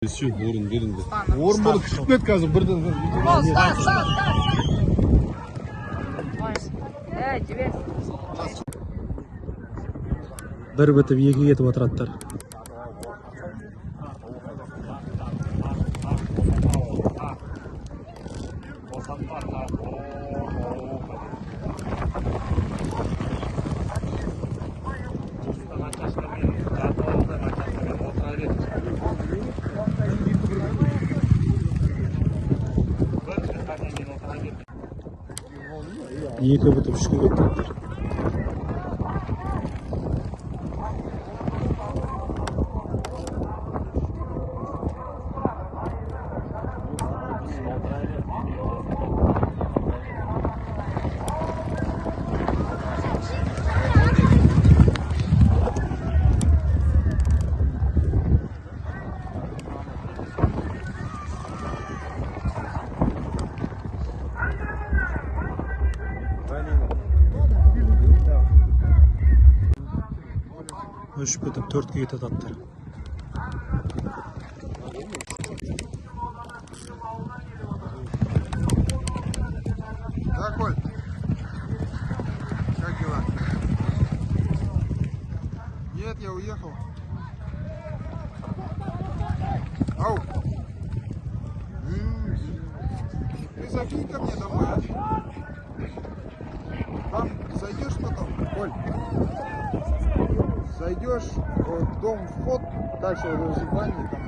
Yok orun birinde. Orun bunu küçük net kazın birden. Bir bitip iki ketip oturatlar. Екі bitip үшке кетtiler. Üç bitip төртке кетет аттар. Да, Коль? Как дела? Нет, я уехал. Ау! Ты закинь ко мне домой, а? Там зайдешь потом, Коль? Зайдешь в дом, вход, дальше в здание, там.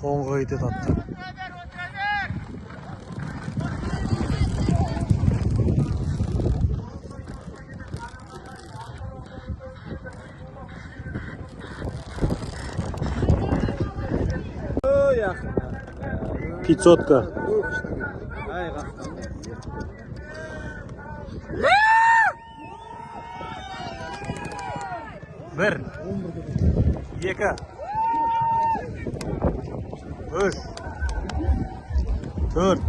Соңғы кетет аттар. Пятьсотка. Bir, iki, üç, dört,